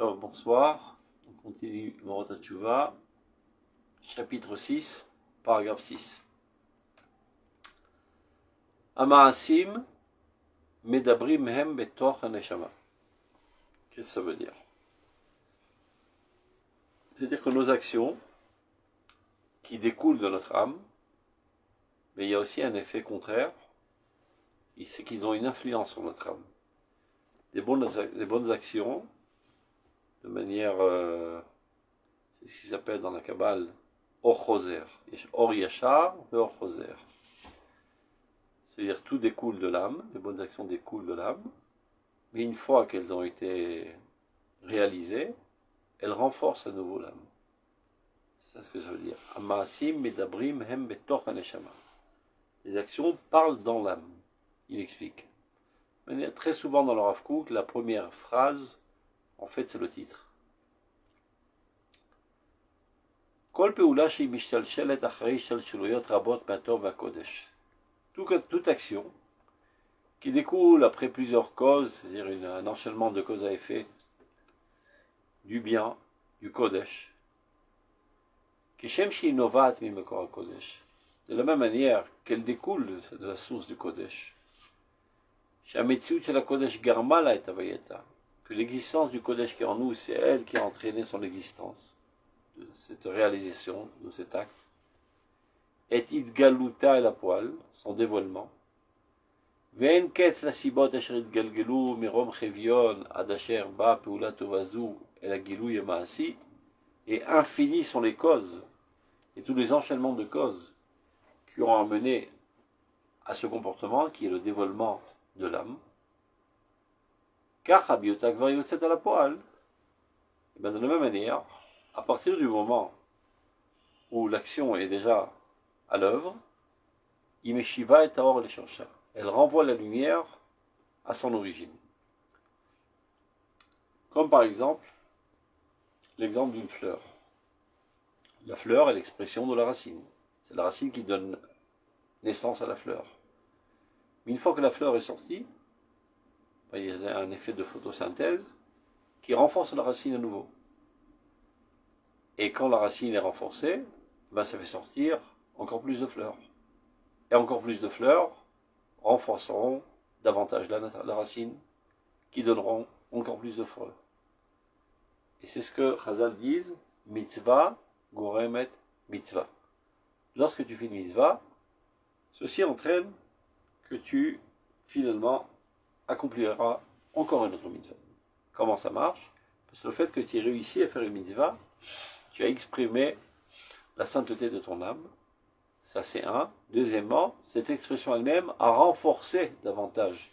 Bonsoir. On continue Morot HaTshuva, chapitre 6, paragraphe 6. Amaasim medabrim hem betoch haneshama. Qu'est-ce que ça veut dire? C'est-à-dire que nos actions, qui découlent de notre âme, mais il y a aussi un effet contraire, c'est qu'ils ont une influence sur notre âme. Les bonnes actions, de manière, c'est ce qui s'appelle dans la Kabbale, Or Choser. Or Yachar et Or Choser. C'est-à-dire tout découle de l'âme, les bonnes actions découlent de l'âme, mais une fois qu'elles ont été réalisées, elles renforcent à nouveau l'âme. C'est ce que ça veut dire. Amaasim medabrim hem betoch haneshama. Les actions parlent dans l'âme. Il explique. Mais très souvent dans le Rav Kook, la première phrase, en fait, c'est le titre. Kol peula shei mishtalshelet acharei shtalsheluyot rabot matov vakodesh. Toute action qui découle après plusieurs causes, c'est-à-dire un enchaînement de cause à effet, du bien, du kodesh, kishem shei novat mimekor hakodesh, de la même manière qu'elle découle de la source du kodesh, שהמציאות של הקודש גרמה לה את הווייתה, que l'existence du Kodesh qui est en nous, c'est elle qui a entraîné son existence, de cette réalisation, de cet acte, et התגלותה אל הפועל, son dévoilement, ואין קץ לסיבות אשר התגלגלו מרום חביון עד אשר באה פעולה טובה זו אל הגילוי המעשי, et infinies sont les causes, et tous les enchaînements de causes qui ont amené à ce comportement qui est le dévoilement de l'âme, car Habiota Kvar Yotzet à la poêle. Et bien de la même manière, à partir du moment où l'action est déjà à l'œuvre, Imeshiva et Taor les Sharsha, elle renvoie la lumière à son origine. Comme par exemple, l'exemple d'une fleur. La fleur est l'expression de la racine. C'est la racine qui donne naissance à la fleur. Mais une fois que la fleur est sortie, il y a un effet de photosynthèse qui renforce la racine à nouveau. Et quand la racine est renforcée, ça fait sortir encore plus de fleurs. Et encore plus de fleurs renforceront davantage la racine, qui donneront encore plus de fruits. Et c'est ce que Chazal disent, mitzvah goremet mitzvah. Lorsque tu fais une mitzvah, ceci entraîne que tu, finalement, accompliras encore une autre mitzvah. Comment ça marche? Parce que le fait que tu aies réussi à faire une mitzvah, tu as exprimé la sainteté de ton âme. Ça, c'est un. Deuxièmement, cette expression elle-même a renforcé davantage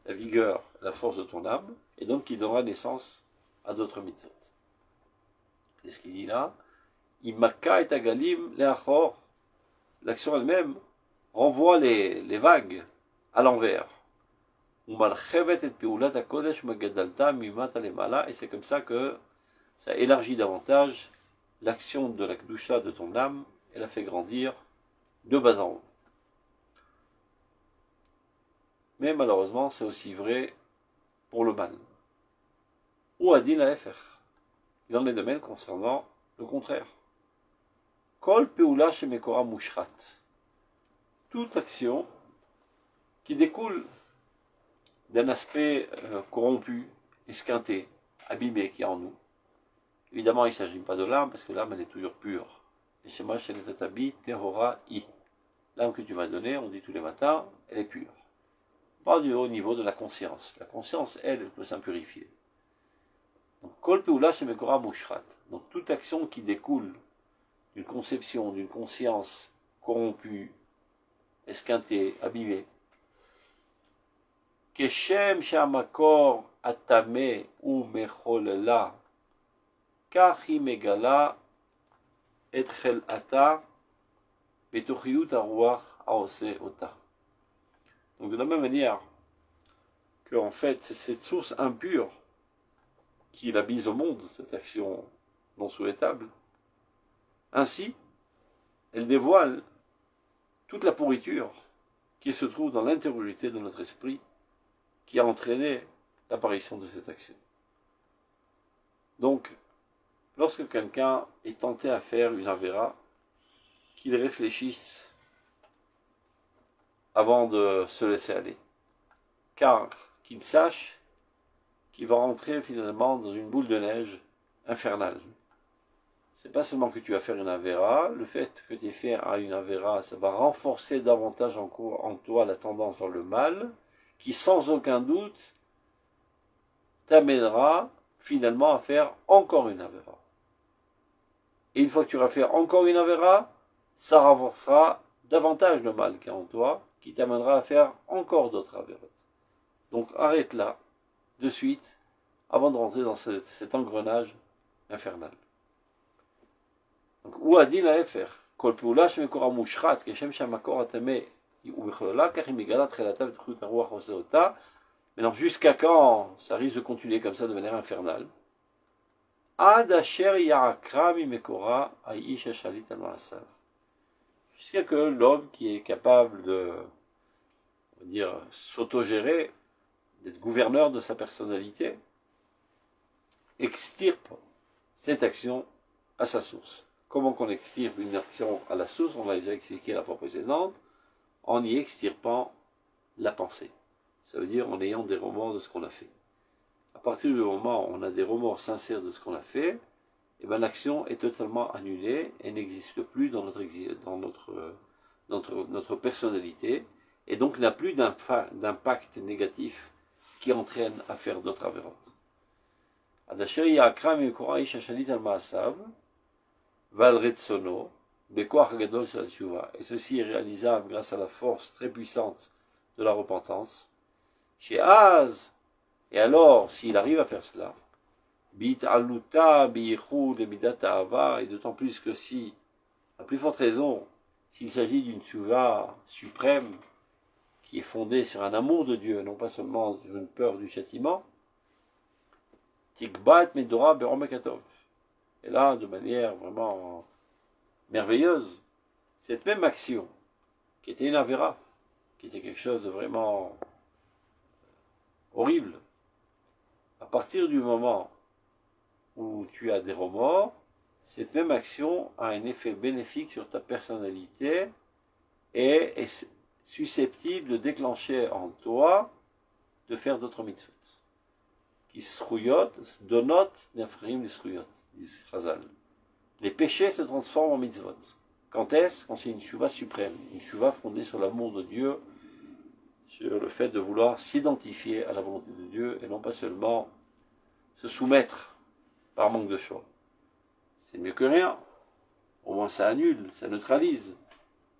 la vigueur, la force de ton âme, et donc qui donnera naissance à d'autres mitzvot. C'est ce qu'il dit là. Imaka et agalim leachor. L'action elle-même renvoie les vagues à l'envers. Et c'est comme ça que ça élargit davantage l'action de la Kedusha de ton âme et la fait grandir de bas en haut. Mais malheureusement, c'est aussi vrai pour le mal. Ou adin laefer. Il en est de même concernant le contraire. Kol peula shemekora mushrat. Toute action qui découle d'un aspect corrompu, esquinté, abîmé qui est en nous. Évidemment, il ne s'agit pas de l'âme, parce que l'âme, elle est toujours pure. Et chez moi, chez les tatabi, tehora i. L'âme que tu m'as donnée, on dit tous les matins, elle est pure. Pas du haut niveau de la conscience. La conscience, elle peut s'impurifier. Donc, kol peula shemekora mushrat. Donc, toute action qui découle d'une conception, d'une conscience corrompue, esquintée, abîmée, כשם שהמקור הטמא הוא מחוללה, כך היא מגלה את חלאתה בתוכיות הרוח העושה אותה. Donc de la même manière que en fait c'est cette source impure qui l'a mise au monde, cette action non souhaitable, ainsi elle dévoile toute la pourriture qui se trouve dans l'intériorité de notre esprit, qui a entraîné l'apparition de cette action. Donc, lorsque quelqu'un est tenté à faire une avéra, qu'il réfléchisse avant de se laisser aller. Car qu'il sache qu'il va rentrer finalement dans une boule de neige infernale. C'est pas seulement que tu vas faire une avéra, le fait que tu aies fait une avéra, ça va renforcer davantage en toi la tendance vers le mal, qui sans aucun doute t'amènera finalement à faire encore une avéra. Et une fois que tu auras fait encore une avéra, ça renforcera davantage le mal qui est en toi, qui t'amènera à faire encore d'autres avérotes. Donc arrête là, de suite, avant de rentrer dans cet engrenage infernal. Donc, ou a dit la FR, Kol Poula Shemekora Mushrat, Keshem Shamakor Atame, Ubecholola, Kachimigala, Trelata, Betchut, Aruach, Oseota. Maintenant, jusqu'à quand ça risque de continuer comme ça de manière infernale? Ad Asher Yarakra Mimekora, Aish Shalit Al-Maasav. Jusqu'à que l'homme qui est capable de, on va dire, s'autogérer, d'être gouverneur de sa personnalité, extirpe cette action à sa source. Comment qu'on extirpe une action à la source? On l'a déjà expliqué la fois précédente, en y extirpant la pensée. Ça veut dire en ayant des remords de ce qu'on a fait. À partir du moment où on a des remords sincères de ce qu'on a fait, eh ben, l'action est totalement annulée et n'existe plus dans notre personnalité, et donc n'a plus d'impact négatif qui entraîne à faire d'autres avérotes. Et ceci est réalisable grâce à la force très puissante de la repentance. Chez Az, et alors, s'il arrive à faire cela, et d'autant plus que si, à plus forte raison, s'il s'agit d'une tchouva suprême, qui est fondée sur un amour de Dieu, non pas seulement sur une peur du châtiment, Tikbat Medora Beromekatov. Et là, de manière vraiment merveilleuse, cette même action, qui était une avéra, qui était quelque chose de vraiment horrible, à partir du moment où tu as des remords, cette même action a un effet bénéfique sur ta personnalité et est susceptible de déclencher en toi de faire d'autres mitzvot. Qui srouyot, donot, n'afrim les srouyot, dit Chazal. Les péchés se transforment en mitzvot. Quand est-ce? Quand c'est une tchouva suprême, une tchouva fondée sur l'amour de Dieu, sur le fait de vouloir s'identifier à la volonté de Dieu et non pas seulement se soumettre par manque de choix. C'est mieux que rien. Au moins ça annule, ça neutralise.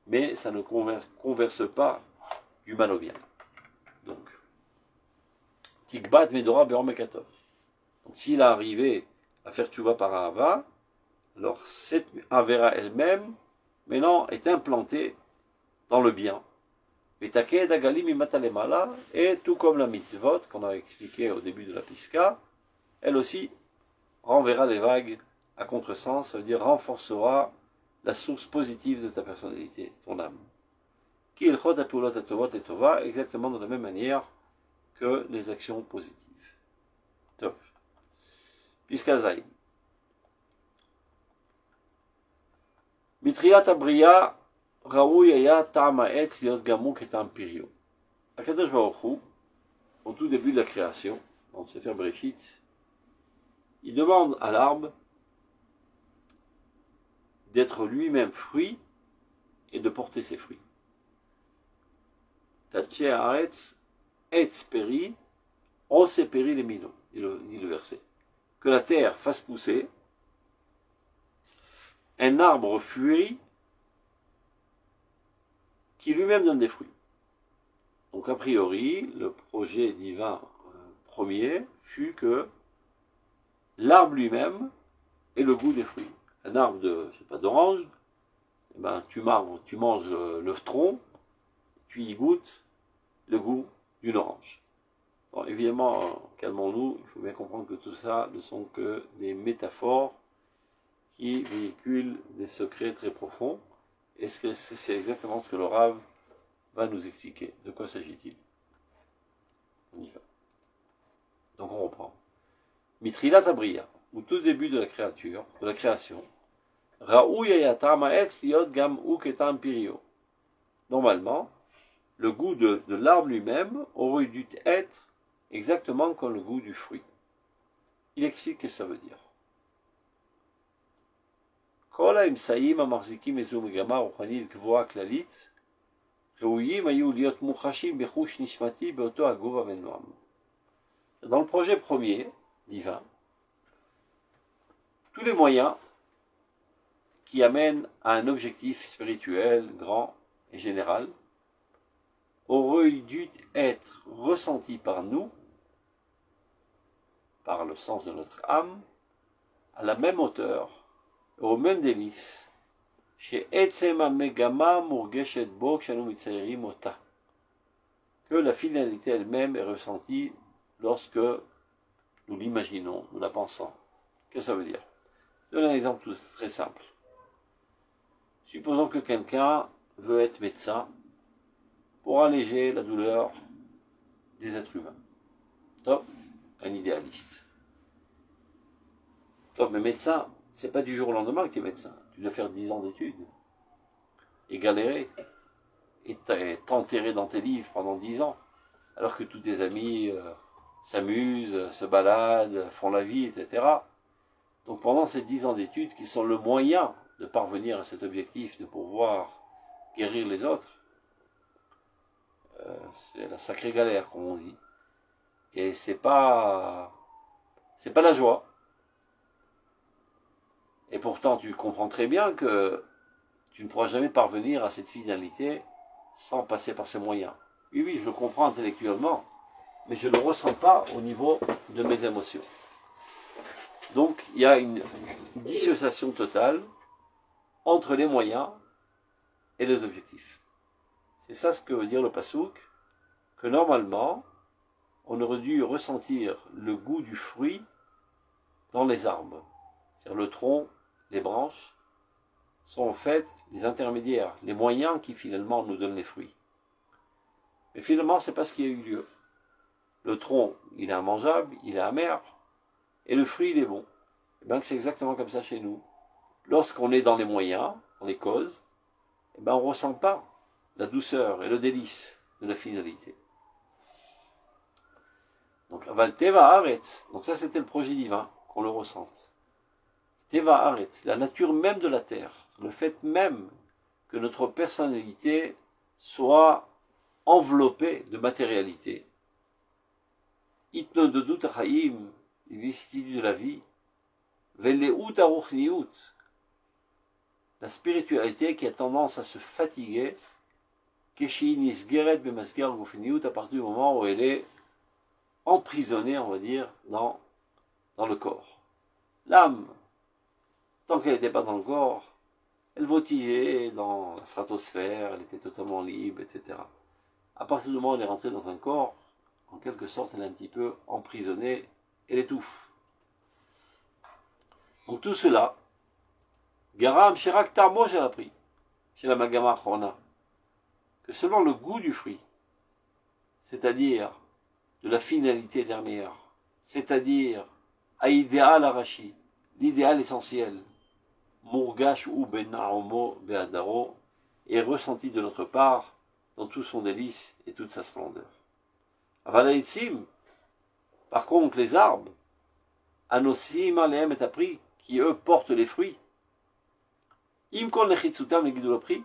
Mais ça ne converse pas du mal au bien. Donc, Tikbat Medora Beromekatov. Donc s'il a arrivé à faire tchouva par Ahava, alors cette Avera elle-même, maintenant, est implantée dans le bien. Et tout comme la mitzvot, qu'on a expliqué au début de la Piska, elle aussi renverra les vagues à contresens, ça veut dire renforcera la source positive de ta personnalité, ton âme. Qui exactement de la même manière que les actions positives. Top. Piska Zayin. Mitriat Abriya Raoui Aya Ta'ama Etz Liot Gamou Ketam Pirio. Akadosh Baruch Hu, au tout début de la création, dans le Sefer Bereshit, il demande à l'arbre d'être lui-même fruit et de porter ses fruits. Tatche Haaretz Etz Peri Ose Peri les Mino, dit le verset. Que la terre fasse pousser un arbre fruit qui lui-même donne des fruits. Donc a priori, le projet divin premier fut que l'arbre lui-même ait le goût des fruits. Un arbre d'orange, eh ben, tu manges le tronc, tu y goûtes le goût d'une orange. Bon, évidemment, calmons-nous, il faut bien comprendre que tout ça ne sont que des métaphores qui véhiculent des secrets très profonds. Et c'est exactement ce que le Rav va nous expliquer. De quoi s'agit-il? On y va. Donc on reprend. Mitrilat Abriya. au tout début de la création, Raoui hayatam ha'etz liot gam hu ketam pirio. Normalement, le goût de l'arbre lui-même aurait dû être exactement comme le goût du fruit. Il explique ce que ça veut dire. כל האמצעים המחזיקים איזו מגמה רוחנית גבוהה כללית, ראויים היו להיות מוחשים בחוש נשמתי באותו הגובה ונועם. Dans le projet premier, divin, tous les moyens qui amènent à un objectif spirituel, grand et général, auraient dû être ressentis par nous, par le sens de notre âme, à la même hauteur, au même délice, chez Etzema Megama Murgeshet Bo Kshanu Mitzayrim Ota, que la finalité elle-même est ressentie lorsque nous l'imaginons, nous la pensons. Qu'est-ce que ça veut dire? Je donne un exemple très simple. Supposons que quelqu'un veut être médecin pour alléger la douleur des êtres humains. Top, un idéaliste. Top, mais médecin, c'est pas du jour au lendemain que tu es médecin. Tu dois faire 10 ans d'études et galérer et t'enterrer dans tes livres pendant 10 ans, alors que tous tes amis s'amusent, se baladent, font la vie, etc. Donc pendant ces 10 ans d'études, qui sont le moyen de parvenir à cet objectif, de pouvoir guérir les autres, c'est la sacrée galère, comme on dit. Et c'est pas la joie. Et pourtant, tu comprends très bien que tu ne pourras jamais parvenir à cette finalité sans passer par ces moyens. Oui, oui, je le comprends intellectuellement, mais je ne le ressens pas au niveau de mes émotions. Donc, il y a une dissociation totale entre les moyens et les objectifs. C'est ça ce que veut dire le pasouk, que normalement, on aurait dû ressentir le goût du fruit dans les arbres. C'est-à-dire le tronc, les branches, sont en fait les intermédiaires, les moyens qui finalement nous donnent les fruits. Mais finalement, c'est pas ce qui a eu lieu. Le tronc, il est immangeable, il est amer, et le fruit, il est bon. Et bien, c'est exactement comme ça chez nous. Lorsqu'on est dans les moyens, on les cause, et ben on ne ressent pas la douceur et le délice de la finalité. Donc, Aval Teva Haaretz, donc ça c'était le projet divin, qu'on le ressente. Teva Haaretz, la nature même de la terre, le fait même que notre personnalité soit enveloppée de matérialité. Itnododut Chaim, l'illicitude de la vie, Veleut Aruchniut, la spiritualité qui a tendance à se fatiguer, Keshi Nisgeret Bemasgar Gufniut, à partir du moment où elle est emprisonnée, on va dire, dans le corps. L'âme, tant qu'elle n'était pas dans le corps, elle voltigeait dans la stratosphère, elle était totalement libre, etc. À partir du moment où elle est rentrée dans un corps, en quelque sorte, elle est un petit peu emprisonnée, elle étouffe. Donc tout cela, Garam Shirak Tarmo, j'ai appris, chez la Magama Chorna, que selon le goût du fruit, c'est-à-dire de la finalité dernière, c'est-à-dire à idéal arashi, l'idéal essentiel, Murgash ou Benaomo Beadaro, est ressenti de notre part dans tout son délice et toute sa splendeur. Avalaïtsim, par contre, les arbres, Anosim Aleem est appris, qui eux portent les fruits, Imkon Nechitsutam les guidolopri,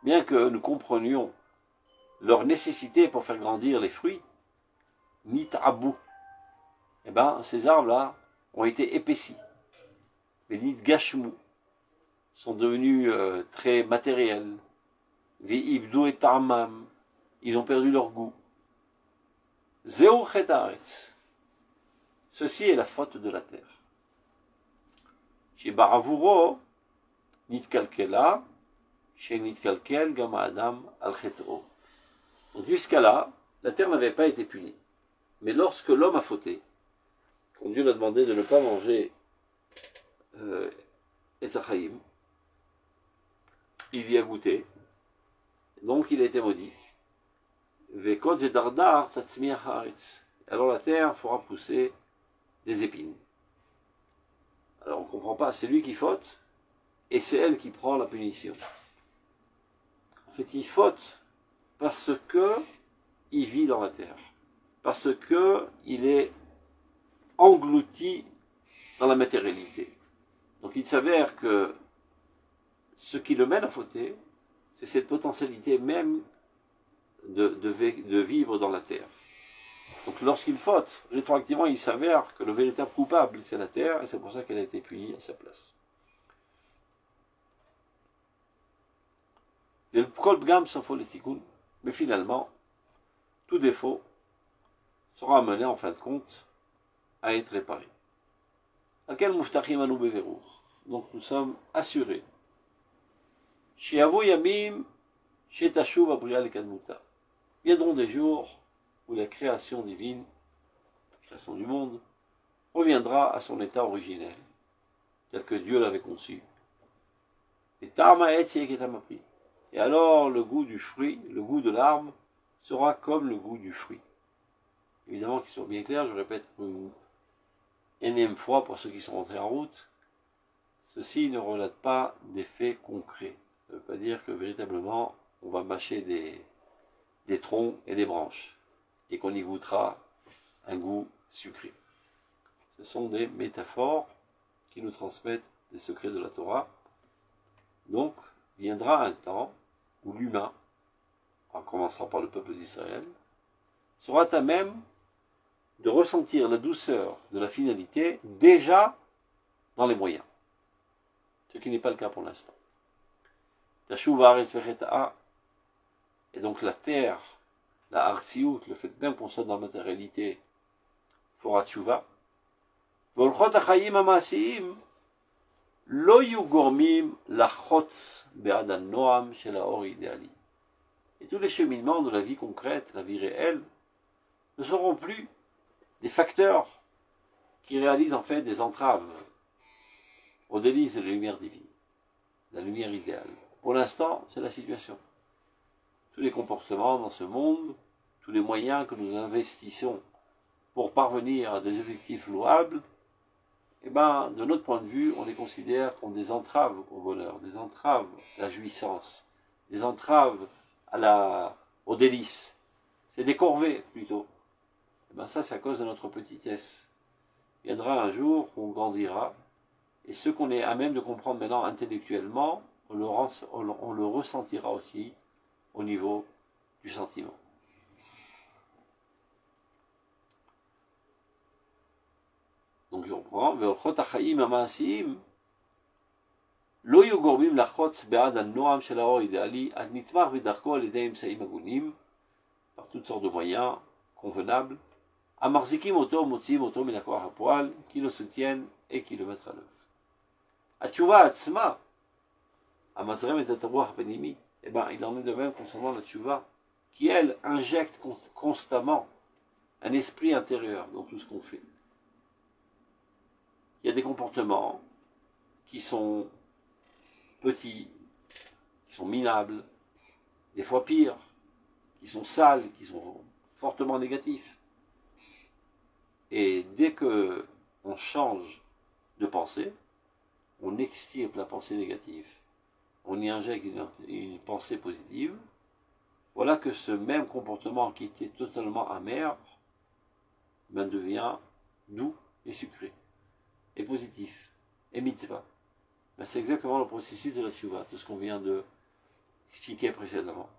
bien que nous comprenions leur nécessité pour faire grandir les fruits, Nit Abou, eh bien, ces arbres-là ont été épaissis. Les Nit Gashmu sont devenus très matériels. Les Ibdou et Ta'amam, ils ont perdu leur goût. Zeu Chetaretz, ceci est la faute de la terre. Chez Baravuro, Nit Kalkela, chez Nit Kalkel, Gama Adam, Al Chetro. Donc jusqu'à là, la terre n'avait pas été punie. Mais lorsque l'homme a fauté, quand Dieu l'a demandé de ne pas manger Etzachaim, il y a goûté, donc il a été maudit. Vekot Zedardar Tatzmiach Haaretz. Alors la terre fera pousser des épines. comprend pas, c'est lui qui faute, et c'est elle qui prend la punition. En fait, il faute parce que il vit dans la terre, parce que il est englouti dans la matérialité. Donc il s'avère que ce qui le mène à fauter, c'est cette potentialité même de vivre dans la terre. Donc lorsqu'il faute, rétroactivement, il s'avère que le véritable coupable, c'est la terre, et c'est pour ça qu'elle a été punie à sa place. Mais finalement, tout défaut sera amené en fin de compte à être réparé. Donc nous sommes assurés. Viendront des jours où la création divine, la création du monde, reviendra à son état originel, tel que Dieu l'avait conçu. Et alors le goût du fruit, le goût de l'arbre, sera comme le goût du fruit. Évidemment qu'il soit bien clair, je répète une énième fois pour ceux qui sont rentrés en route, ceci ne relate pas des faits concrets. Ça ne veut pas dire que véritablement on va mâcher des troncs et des branches et qu'on y goûtera un goût sucré. Ce sont des métaphores qui nous transmettent des secrets de la Torah. Donc, viendra un temps où l'humain, en commençant par le peuple d'Israël, sera à même de ressentir la douceur de la finalité déjà dans les moyens. Ce qui n'est pas le cas pour l'instant. Et donc la terre, la artsiout, le fait même qu'on soit dans la matérialité, fera tchouva. והולכות החיים המעשיים לא יהיו גורמים לחוץ בעד הנועם של האור האידיאלי. Et tous les cheminements de la vie concrète, la vie réelle, ne seront plus des facteurs qui réalisent en fait des entraves aux délices de la lumière divine, la lumière idéale. Pour l'instant, c'est la situation. Tous les comportements dans ce monde, tous les moyens que nous investissons pour parvenir à des objectifs louables, eh ben, de notre point de vue, on les considère comme des entraves au bonheur, des entraves à la jouissance, des entraves aux délices. C'est des corvées, plutôt. Eh ben, ça, c'est à cause de notre petitesse. Il viendra un jour où on grandira, et ce qu'on est à même de comprendre maintenant intellectuellement, on le ressentira aussi au niveau du sentiment. Donc je reprends, ואורחות החיים המעשיים לא יהיו גורמים לחוץ בעד הנועם של האור האידיאלי, אז נתמך בדרכו על ידי אמצעים הגונים, par toutes sortes de moyens convenables, המחזיקים אותו, מוציאים אותו מן הכוח הפועל, qui le soutiennent et qui le mettent à l'œuvre. התשובה עצמה, המזרמת את הרוח הפנימי, eh ben, il en est de même concernant la tchouva, qui elle injecte constamment un esprit intérieur dans tout ce qu'on fait. Il y a des comportements qui sont petits, qui sont minables, des fois pires, qui sont sales, qui sont fortement négatifs. Et dès que on change de pensée, on extirpe la pensée négative, on y injecte une pensée positive, voilà que ce même comportement qui était totalement amer, ben devient doux et sucré, et positif, et mitzvah. Ben c'est exactement le processus de la tchouva, de ce qu'on vient de expliquer précédemment.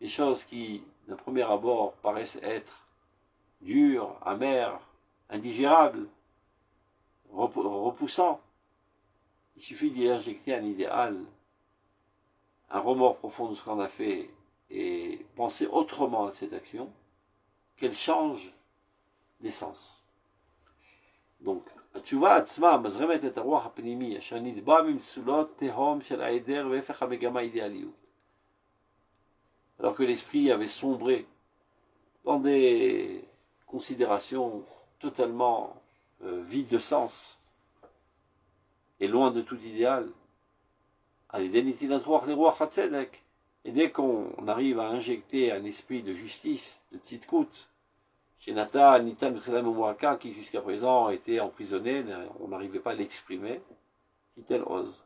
Les choses qui, d'un premier abord, paraissent être dures, amères, indigérables, repoussants, il suffit d'y injecter un idéal, un remords profond de ce qu'on a fait, et penser autrement à cette action, qu'elle change d'essence. Donc, התשובה עצמה מזרמת את הרוח הפנימי אשר נדבע ממצולות תהום של העדר והפך המגמה אידיאליות. Alors que l'esprit avait sombré dans des considérations totalement vides de sens et loin de tout idéal, et dès qu'on arrive à injecter un esprit de justice, de tzidkut, chez Nitan qui jusqu'à présent était emprisonné, on n'arrivait pas à l'exprimer, Titel Oz.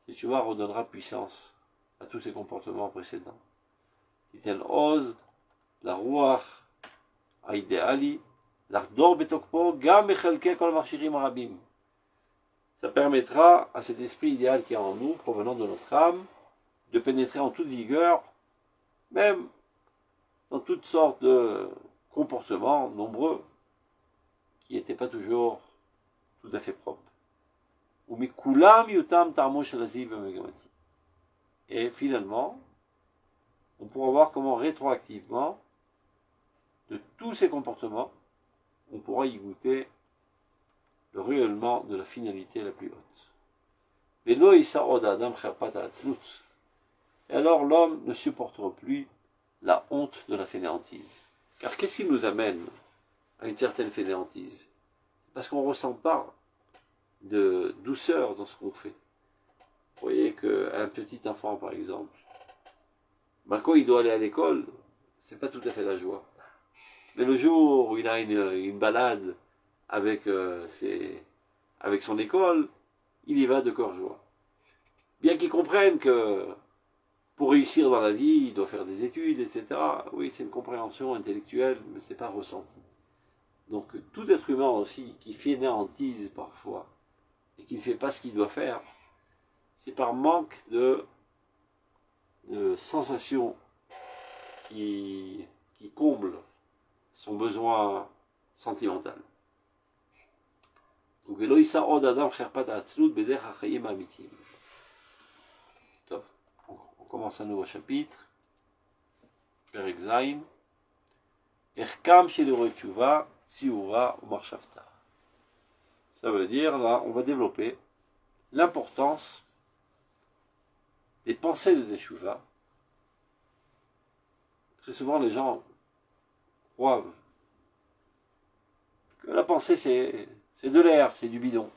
Cette tchouva redonnera puissance à tous ces comportements précédents. Titel Oz, la Ruach, Aïdéali, l'Ardor Betokpo, Gam Echelke Kol Marshirim Arabim. Ça permettra à cet esprit idéal qui est en nous, provenant de notre âme, de pénétrer en toute vigueur, même dans toutes sortes de comportements nombreux, qui n'étaient pas toujours tout à fait propres. Et finalement, on pourra voir comment rétroactivement, de tous ces comportements, on pourra y goûter le rayonnement de la finalité la plus haute. Et alors l'homme ne supportera plus la honte de la fainéantise. Car qu'est-ce qui nous amène à une certaine fainéantise? Parce qu'on ne ressent pas de douceur dans ce qu'on fait. Vous voyez qu'un petit enfant, par exemple, quand il doit aller à l'école, c'est pas tout à fait la joie. Mais le jour où il a une balade avec son école, il y va de corps joie. Bien qu'il comprenne que pour réussir dans la vie, il doit faire des études, etc. Oui, c'est une compréhension intellectuelle, mais c'est pas ressenti. Donc tout être humain aussi qui fainéantise parfois et qui ne fait pas ce qu'il doit faire, c'est par manque de sensations qui comble son besoin sentimental. Donc, on commence un nouveau chapitre. Perek Zayin. Erkam Shel Tshuva, Tziura ou Marshavta. Ça veut dire, là, on va développer l'importance des pensées de Teshuvah. Très souvent, les gens croient que la pensée, c'est de l'air, c'est du bidon.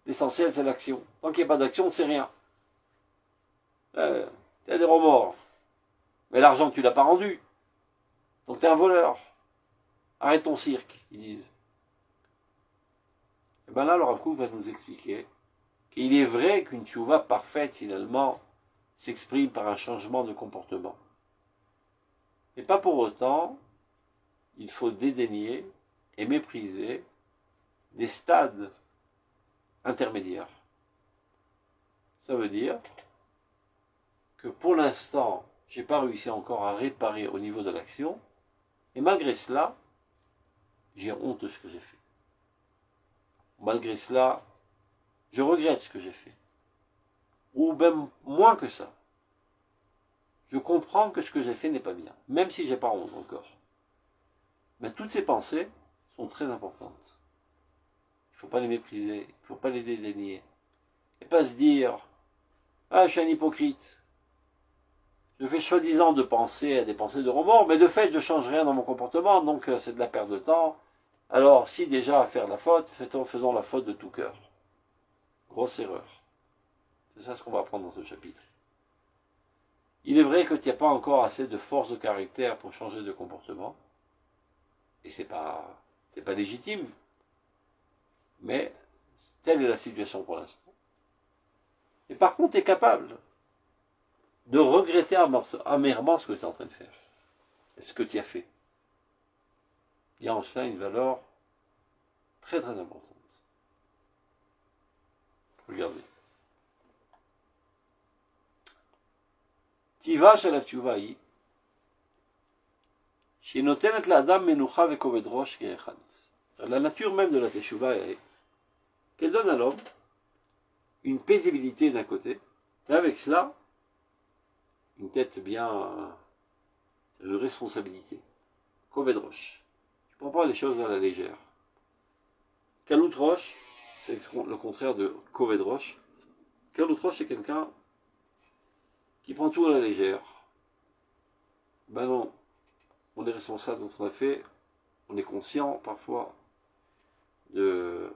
L'essentiel, c'est l'action. Tant qu'il n'y a pas d'action, c'est rien. Tu as des remords. Mais l'argent, tu ne l'as pas rendu. Donc tu es un voleur. Arrête ton cirque, ils disent. Et bien là, le Rav Kook va nous expliquer qu'il est vrai qu'une tchouva parfaite, finalement, s'exprime par un changement de comportement. Et pas pour autant, il faut dédaigner et mépriser des stades intermédiaires. Ça veut dire que pour l'instant, je n'ai pas réussi encore à réparer au niveau de l'action, et malgré cela, j'ai honte de ce que j'ai fait. Malgré cela, je regrette ce que j'ai fait. Ou même moins que ça. Je comprends que ce que j'ai fait n'est pas bien, même si je n'ai pas honte encore. Mais toutes ces pensées sont très importantes. Il ne faut pas les mépriser, il ne faut pas les dédaigner. Et pas se dire, ah, je suis un hypocrite. Je fais soi-disant de penser à des pensées de remords, mais de fait, je ne change rien dans mon comportement, donc c'est de la perte de temps. Alors, si déjà à faire la faute, faisons la faute de tout cœur. Grosse erreur. C'est ça ce qu'on va apprendre dans ce chapitre. Il est vrai que tu n'as pas encore assez de force de caractère pour changer de comportement, et c'est pas légitime, mais telle est la situation pour l'instant. Et par contre, tu es capable de regretter amèrement ce que tu es en train de faire, et ce que tu as fait. Il y a en cela une valeur très très importante. Regardez. Tiva shel hatshuva hi, shenotenet la'adam menucha vekoved rosh ke'echad. La nature même de la teshuva est qu'elle donne à l'homme une paisibilité d'un côté, et avec cela, une tête bien, une responsabilité. Koved rosh. Tu ne prends pas les choses à la légère. Kalut rosh, c'est le contraire de koved rosh. Kalut rosh, c'est quelqu'un qui prend tout à la légère. Ben non, on est responsable de ce qu'on a fait, on est conscient parfois de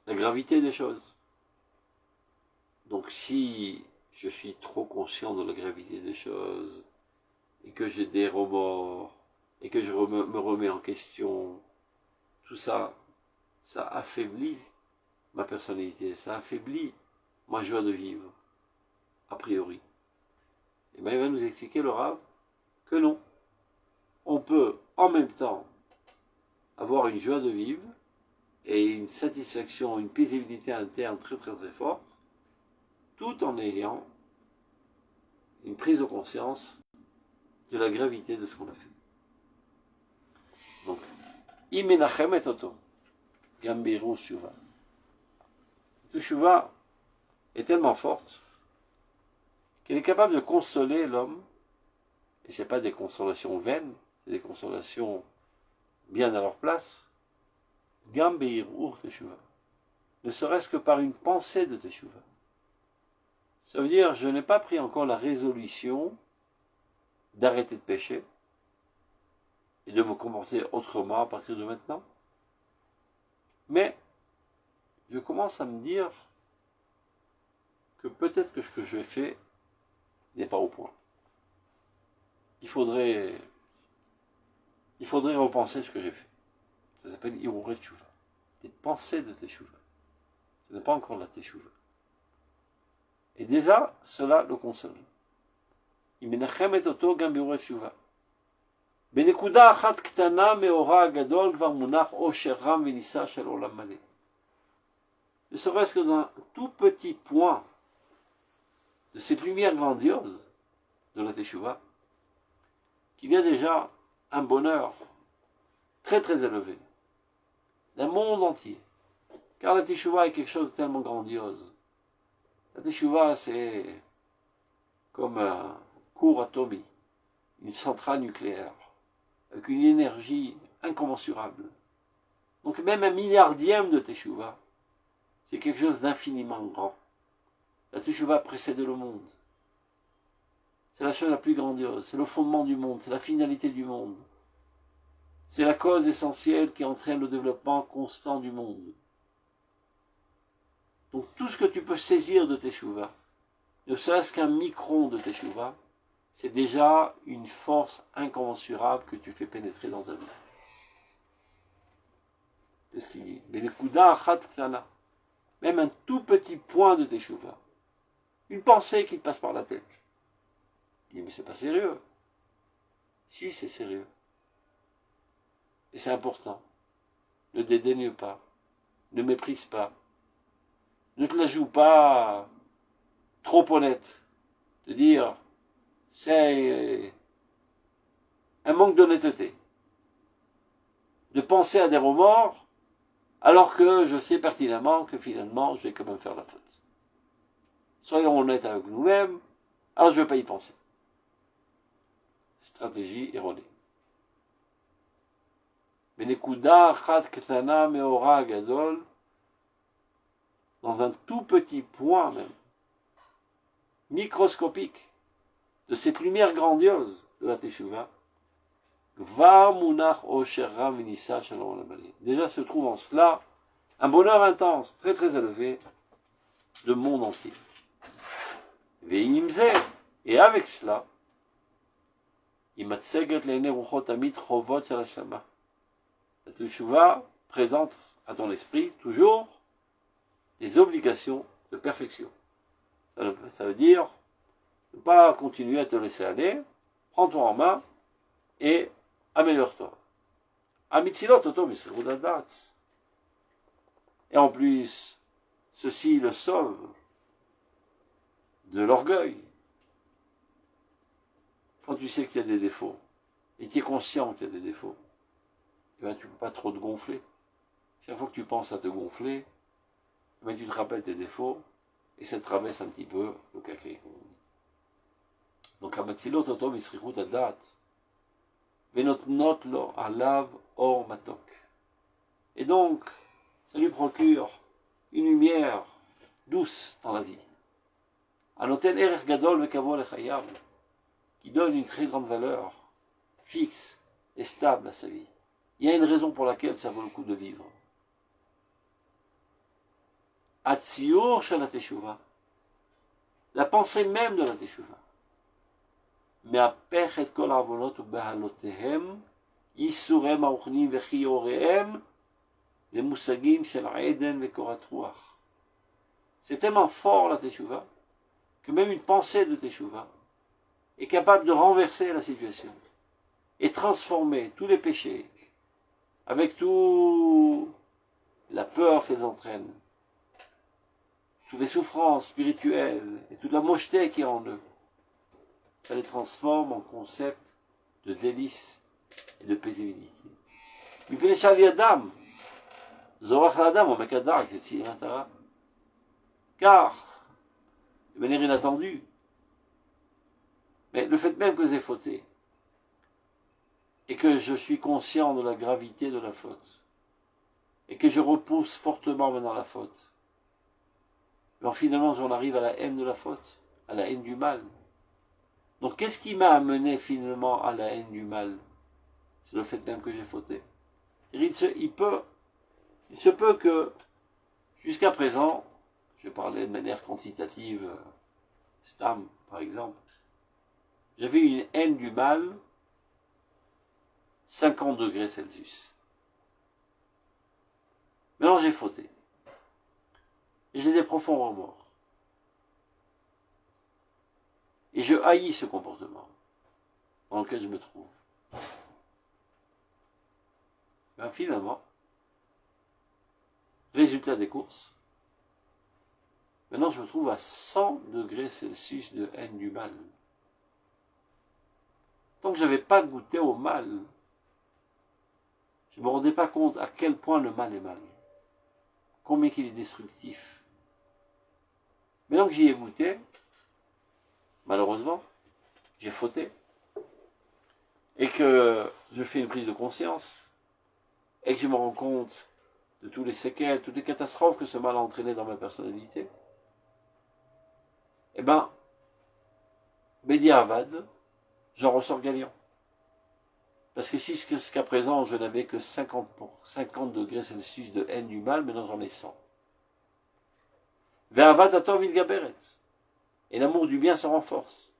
la gravité des choses. Donc si je suis trop conscient de la gravité des choses, et que j'ai des remords, et que je me remets en question, tout ça, ça affaiblit ma personnalité, ça affaiblit ma joie de vivre, a priori. Et bien il va nous expliquer le Rav que non. On peut en même temps avoir une joie de vivre et une satisfaction, une paisibilité interne très très très forte, tout en ayant une prise de conscience de la gravité de ce qu'on a fait. Donc, Imenachem et Toto, Gambiru Shuva. Cette Shuva est tellement forte qu'elle est capable de consoler l'homme, et ce n'est pas des consolations vaines, c'est des consolations bien à leur place, Gambiru Teshuva, ne serait-ce que par une pensée de Teshuva. Ça veut dire, je n'ai pas pris encore la résolution d'arrêter de pécher et de me comporter autrement à partir de maintenant. Mais je commence à me dire que peut-être que ce que je fais n'est pas au point. Il faudrait repenser ce que j'ai fait. Ça s'appelle Irurei Teshuva. Des pensées de Teshuva. Ce n'est pas encore la Teshuva. Et déjà, cela le console. Imenachem et Toto gam Irurei Teshuva. בנקודה אחת קטנה מאורה הגדול כבר מונח עושר רם ונישא של עולם מלא. Ne serait-ce que dans un tout petit point de cette lumière grandiose de la Teshuva, qu'il y a déjà un bonheur très très élevé d'un monde entier. Car la Teshuva est quelque chose de tellement grandiose. La Teshuva, c'est comme un cours atomique, une centrale nucléaire, avec une énergie incommensurable. Donc même un milliardième de Teshuva, c'est quelque chose d'infiniment grand. La Teshuva précède le monde. C'est la chose la plus grandiose, c'est le fondement du monde, c'est la finalité du monde. C'est la cause essentielle qui entraîne le développement constant du monde. Donc tout ce que tu peux saisir de Teshuva, ne serait-ce qu'un micron de Teshuva, c'est déjà une force incommensurable que tu fais pénétrer dans ta vie. C'est ce qu'il dit. Même un tout petit point de Teshuva, une pensée qui te passe par la tête. Il dit, mais c'est pas sérieux. Si, c'est sérieux. Et c'est important. Ne dédaigne pas. Ne méprise pas. Ne te la joue pas trop honnête. De dire, c'est un manque d'honnêteté. De penser à des remords, alors que je sais pertinemment que finalement, je vais quand même faire la faute. Soyons honnêtes avec nous-mêmes, alors je ne vais pas y penser. Stratégie erronée. Benekuda achat ketana meora gadol, dans un tout petit point même, microscopique, de cette lumière grandiose de la Teshuva, déjà se trouve en cela un bonheur intense, très très élevé, de monde entier. Et avec cela, la Teshuva présente à ton esprit toujours des obligations de perfection. Ça veut dire ne pas continuer à te laisser aller, prends-toi en main et améliore-toi. Et en plus, ceci le sauve de l'orgueil. Quand tu sais qu'il y a des défauts, et tu es conscient qu'il y a des défauts, eh bien, tu ne peux pas trop te gonfler. Chaque fois que tu penses à te gonfler, eh bien, tu te rappelles tes défauts, et ça te rabaisse un petit peu au caquet. Donc, Amatzilot Oto Misrichut Adat, Venotnot Lo Alav Or Matok. Et donc, ça lui procure une lumière douce dans la vie. Anoten Erech Gadol Vekavo Lechayav, qui donne une très grande valeur, fixe et stable à sa vie. Il y a une raison pour laquelle ça vaut le coup de vivre. Atziur Shel Teshuva, la pensée même de la Teshuva. מהפך את כל העוונות ובהלותיהם, ייסוריהם הרוחניים וכיוריהם, les moussagim shel Eden ve Korat Ruach. C'est tellement fort la teshuva que même une pensée de teshuva est capable de renverser la situation et transformer tous les péchés avec toute la peur qu'elles entraînent, toutes les souffrances spirituelles et toute la mocheté qui est en eux. Ça les transforme en concept de délice et de paisibilité. Car, de manière inattendue, mais le fait même que j'ai fauté, et que je suis conscient de la gravité de la faute, et que je repousse fortement maintenant la faute, alors finalement j'en arrive à la haine de la faute, à la haine du mal. Donc qu'est-ce qui m'a amené finalement à la haine du mal? C'est le fait même que j'ai fauté. Il se peut que, jusqu'à présent, je parlais de manière quantitative, Stam par exemple, j'avais une haine du mal 50 degrés Celsius. Maintenant j'ai fauté. Et j'ai des profonds remords. Et je haïs ce comportement dans lequel je me trouve. Ben finalement, résultat des courses, maintenant je me trouve à 100 degrés Celsius de haine du mal. Tant que je n'avais pas goûté au mal, je ne me rendais pas compte à quel point le mal est mal, combien il est destructif. Maintenant que j'y ai goûté, malheureusement, j'ai fauté, et que je fais une prise de conscience, et que je me rends compte de tous les séquelles, toutes les catastrophes que ce mal a entraîné dans ma personnalité, eh ben, Bediavad, j'en ressors gagnant. Parce que si jusqu'à présent je n'avais que 50 degrés Celsius de haine du mal, maintenant j'en ai 100. Ve'avad atov ilgaberet. Et l'amour du bien se renforce.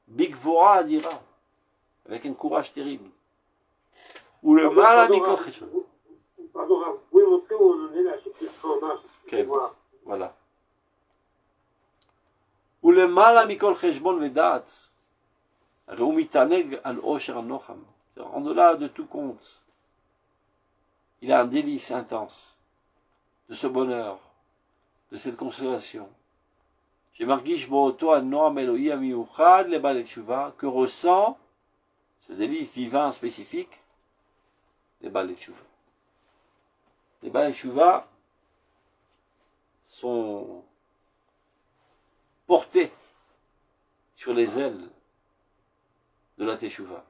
Bigvora adira. Avec un courage terrible. Ou le mal à Mikol Cheshbon. Pardon, vous pouvez montrer où on en est là, en marche. Okay. Voilà. Ou le mal à Mikol Cheshbon vedat. Alors, mitaneg al osher anocham. En delà de tout compte, il a un délice intense de ce bonheur, de cette consolation. J'ai margish bo'oto anoam Elohi amiyuchad le bal teshuva, que ressent ce délice divin spécifique, les bal teshuva. Les bal teshuva sont portés sur les ailes de la teshuva.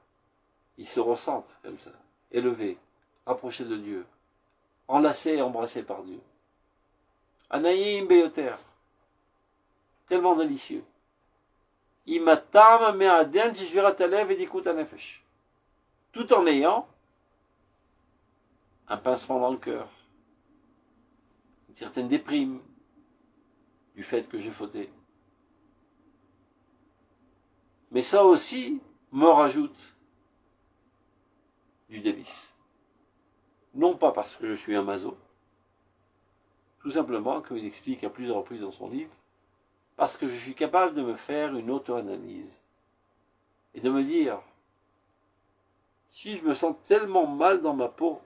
Ils se ressentent comme ça, élevés, rapprochés de Dieu, enlacés et embrassés par Dieu. Anaïm beyoter, tellement délicieux. Imatam me'aden shishvirat alev edikut hanefesh. Tout en ayant un pincement dans le cœur, une certaine déprime du fait que j'ai fauté. Mais ça aussi me rajoute du délice. Non pas parce que je suis un maso, tout simplement, comme il explique à plusieurs reprises dans son livre, parce que je suis capable de me faire une auto-analyse et de me dire, si je me sens tellement mal dans ma peau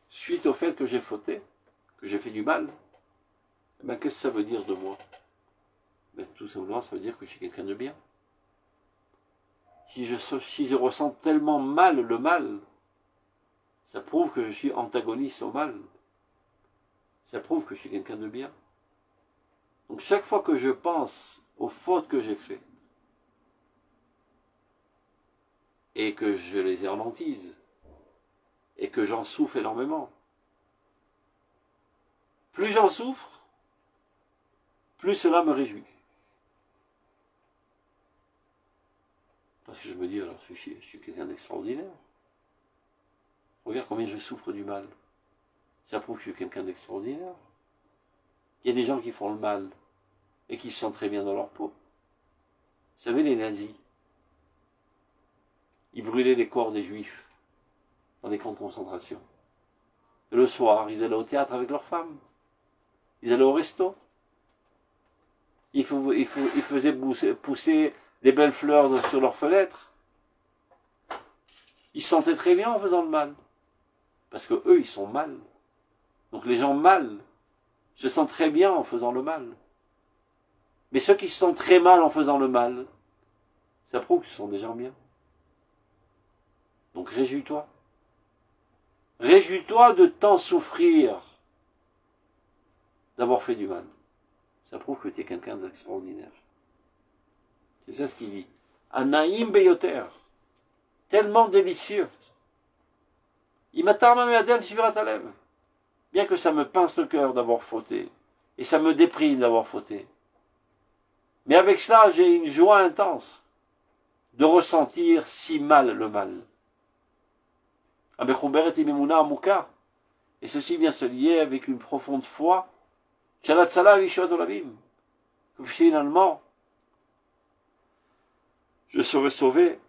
suite au fait que j'ai fauté, que j'ai fait du mal, eh bien, qu'est-ce que ça veut dire de moi? Ben, tout simplement, ça veut dire que je suis quelqu'un de bien. Si je ressens tellement mal le mal, ça prouve que je suis antagoniste au mal. Ça prouve que je suis quelqu'un de bien. Donc chaque fois que je pense aux fautes que j'ai faites, et que je les ai en hantise, et que j'en souffre énormément, plus j'en souffre, plus cela me réjouit. Parce que je me dis, alors je suis quelqu'un d'extraordinaire. Regarde combien je souffre du mal. Ça prouve que je suis quelqu'un d'extraordinaire. Il y a des gens qui font le mal et qui se sentent très bien dans leur peau. Vous savez, les nazis, ils brûlaient les corps des juifs dans les camps de concentration. Et le soir, ils allaient au théâtre avec leurs femmes. Ils allaient au resto. Ils faisaient pousser des belles fleurs sur leurs fenêtres. Ils se sentaient très bien en faisant le mal. Parce que eux, ils sont mal. Donc les gens mal se sentent très bien en faisant le mal. Mais ceux qui se sentent très mal en faisant le mal, ça prouve que ce sont des gens bien. Donc réjouis-toi. Réjouis-toi de tant souffrir d'avoir fait du mal. Ça prouve que tu es quelqu'un d'extraordinaire. C'est ça ce qu'il dit. Anaïm beyoter. Tellement délicieux. Imatar mameadel shivirat alev. Bien que ça me pince le cœur d'avoir fauté. Et ça me déprime d'avoir fauté. Mais avec cela, j'ai une joie intense de ressentir si mal le mal. Et ceci vient se lier avec une profonde foi. Que finalement, je serai sauvé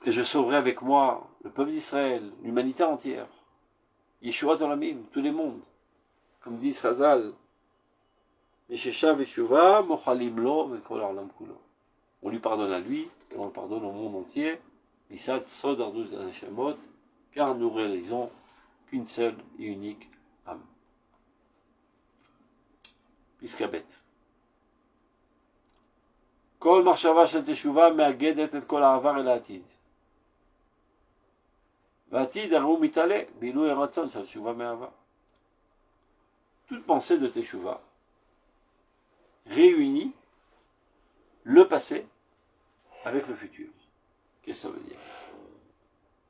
et je sauverai avec moi le peuple d'Israël, l'humanité entière. Yeshua Olamim, tous les mondes. Comme dit Chazal, on lui pardonne à lui, et on le pardonne au monde entier, car nous réalisons qu'une seule et unique âme. Piskabet. Kol marshava shel teshuva meagedet et kol ha'avar el ha'atid. V'atid haru mitale bilui ratzon shel teshuva me'ava. Toute pensée de teshuva réunit le passé avec le futur. Qu'est-ce que ça veut dire?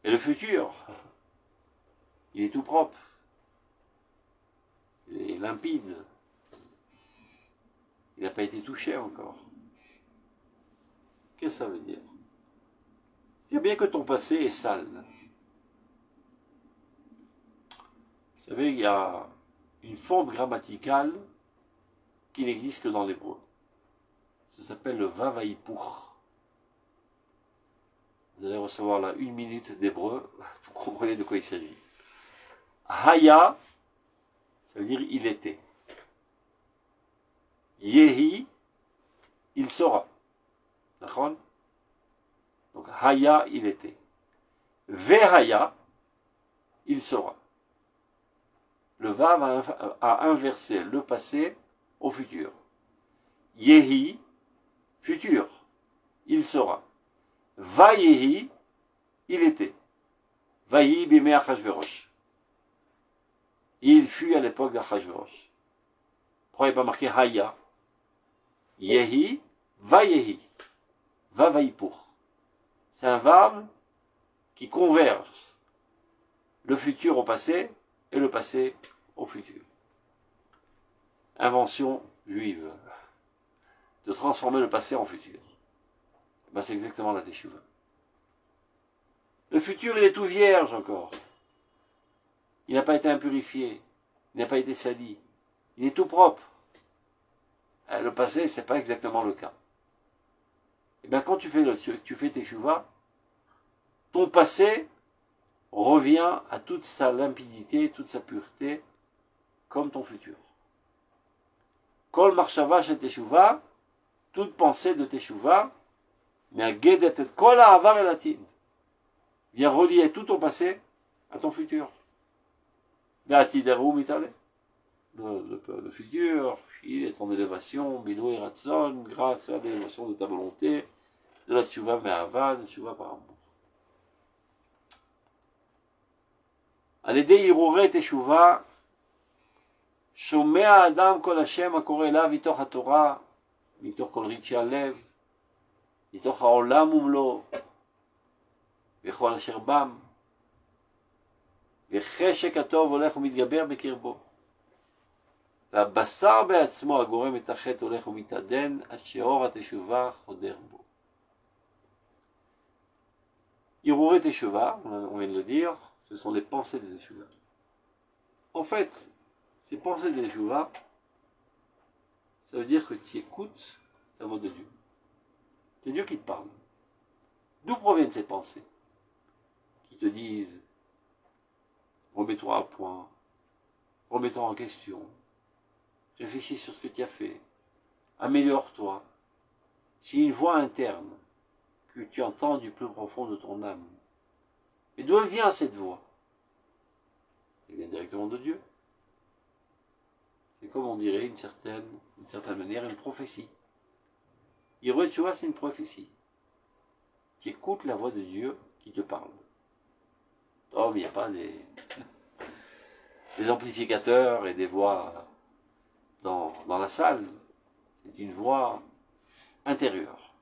Et le futur, il est tout propre, il est limpide, il n'a pas été touché encore. Qu'est-ce que ça veut dire? C'est bien que ton passé est sale. Vous savez, il y a une forme grammaticale qui n'existe que dans l'hébreu. Ça s'appelle le vavaïpour. Vous allez recevoir là 1 minute d'hébreu pour comprendre de quoi il s'agit. Haya, ça veut dire il était. Yehi, il sera. D'accord? Donc Haya, il était. Vehaya, il sera. Le Vav a inversé le passé au futur. Yehi, futur, il sera. Vayehi, il était. Vayi bimé Achashverosh. Il fut à l'époque d'Achashverosh. Pourquoi il n'y a pas marqué Haya? Yehi, Vayehi. Vavaïpour. C'est un verbe qui converge le futur au passé et le passé au futur. Invention juive. De transformer le passé en futur. Ben, c'est exactement la teshuva. Le futur, il est tout vierge encore. Il n'a pas été impurifié. Il n'a pas été sali. Il est tout propre. Le passé, c'est pas exactement le cas. Et bien, quand tu fais teshuva, ton passé revient à toute sa limpidité, toute sa pureté, comme ton futur. Kol marshava shel teshuva, toute pensée de teshuva, mais à gedet et kol ha'avar el hatid, vient relier tout ton passé à ton futur. Le futur, il est en élévation, bilou et ratson, grâce à l'élévation de ta volonté, de la teshuva me'ava, de la teshuva par amour. על ידי הרהורי תשובה, שומע האדם כל השם הקורא אליו מתוך התורה, מתוך כל רגשי הלב, מתוך העולם ומלואו, וכל אשר בם, וחשק הטוב הולך ומתגבר בקרבו. והבשר בעצמו הגורם את החטא הולך ומתעדן, עד שאור התשובה חודר בו. הרהורי תשובה, on vient de le dire, ce sont les pensées des Teshuvah. En fait, ces pensées des Teshuvah, ça veut dire que tu écoutes la voix de Dieu. C'est Dieu qui te parle. D'où proviennent ces pensées? Qui te disent, remets-toi à point, remets-toi en question, réfléchis sur ce que tu as fait, améliore-toi. C'est une voix interne que tu entends du plus profond de ton âme. Et d'où elle vient cette voix? Elle vient directement de Dieu. C'est comme on dirait d'une certaine manière une prophétie. Hirut Teshuvah, c'est une prophétie. Tu écoutes la voix de Dieu qui te parle. Oh, mais il n'y a pas des amplificateurs et des voix dans la salle. C'est une voix intérieure.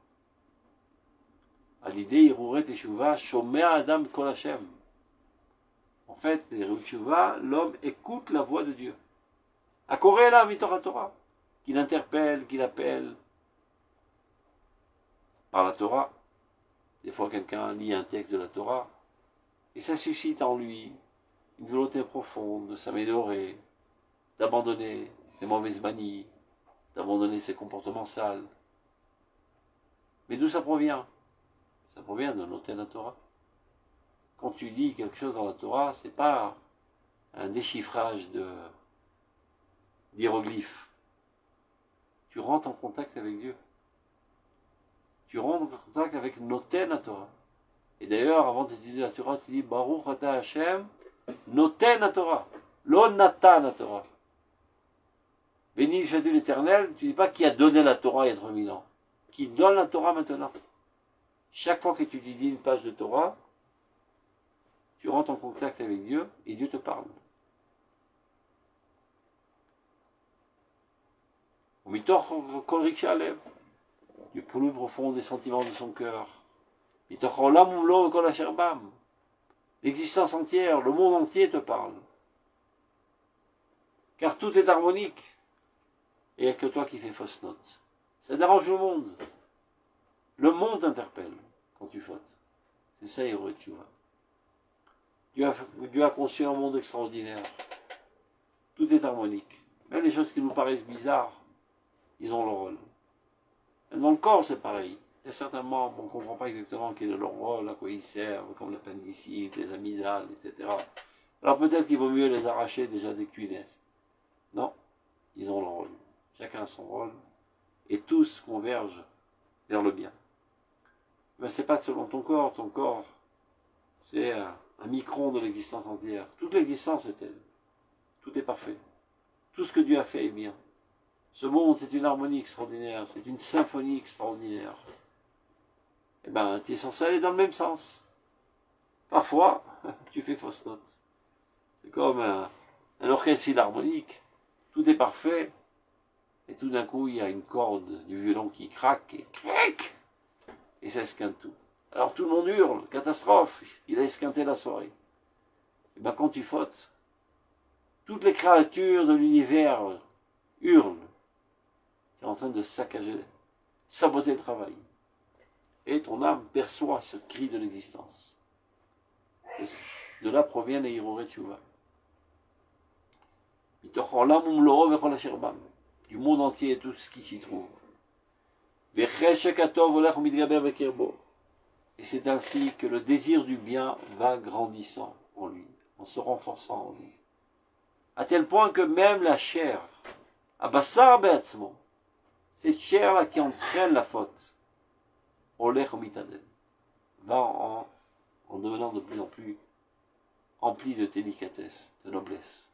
À l'idée, Hirut Teshuvah, Shomea Adam Kol Hashem. En fait, Hirut Teshuvah, l'homme écoute la voix de Dieu. À Korela Mitorah Torah, qui l'interpelle, qui l'appelle par la Torah. Des fois, quelqu'un lit un texte de la Torah, et ça suscite en lui une volonté profonde de s'améliorer, d'abandonner ses mauvaises manies, d'abandonner ses comportements sales. Mais d'où ça provient? Ça provient de noter la Torah. Quand tu lis quelque chose dans la Torah, c'est pas un déchiffrage d'hiéroglyphes. Tu rentres en contact avec Dieu. Tu rentres en contact avec Noten la Torah. Et d'ailleurs, avant d'étudier la Torah, tu dis Baruch Ata Hashem, Noten la Torah, Lo Natan la Torah. Béni soit-il l'Éternel, tu ne dis pas qui a donné la Torah il y a 3000 ans, qui donne la Torah maintenant. Chaque fois que tu étudies une page de Torah, tu rentres en contact avec Dieu et Dieu te parle. Du plus profond des sentiments de son cœur. L'existence entière, le monde entier te parle. Car tout est harmonique. Et il n'y a que toi qui fais fausse note. Ça dérange le monde. Le monde t'interpelle quand tu fautes. C'est ça, Hirut Teshuvah. Dieu a conçu un monde extraordinaire. Tout est harmonique. Même les choses qui nous paraissent bizarres, ils ont leur rôle. Et dans le corps, c'est pareil. Il y a certainement, on ne comprend pas exactement quel est leur rôle, à quoi ils servent, comme l'appendicite, les amygdales, etc. Alors peut-être qu'il vaut mieux les arracher déjà dès que tu naisses. Non, ils ont leur rôle. Chacun a son rôle. Et tous convergent vers le bien. Mais ce n'est pas selon ton corps. Ton corps, c'est un micron de l'existence entière. Toute l'existence est elle. Tout est parfait. Tout ce que Dieu a fait est bien. Ce monde, c'est une harmonie extraordinaire. C'est une symphonie extraordinaire. Eh bien, tu es censé aller dans le même sens. Parfois, tu fais fausse note. C'est comme un orchestre philharmonique. Tout est parfait. Et tout d'un coup, il y a une corde du violon qui craque et craque. Et ça esquinte tout. Alors tout le monde hurle, catastrophe. Il a esquinté la soirée. Et bien quand tu fautes, toutes les créatures de l'univers hurlent. Tu es en train de saccager, saboter le travail. Et ton âme perçoit ce cri de l'existence. De là provient les Hirut Teshuvah. Du monde entier et tout ce qui s'y trouve. Et c'est ainsi que le désir du bien va grandissant en lui, en se renforçant en lui. À tel point que même la chair, Abassar Be'atzmo, cette chair-là qui entraîne la faute, Olech Mitadel, va en devenant de plus en plus empli de délicatesse, de noblesse.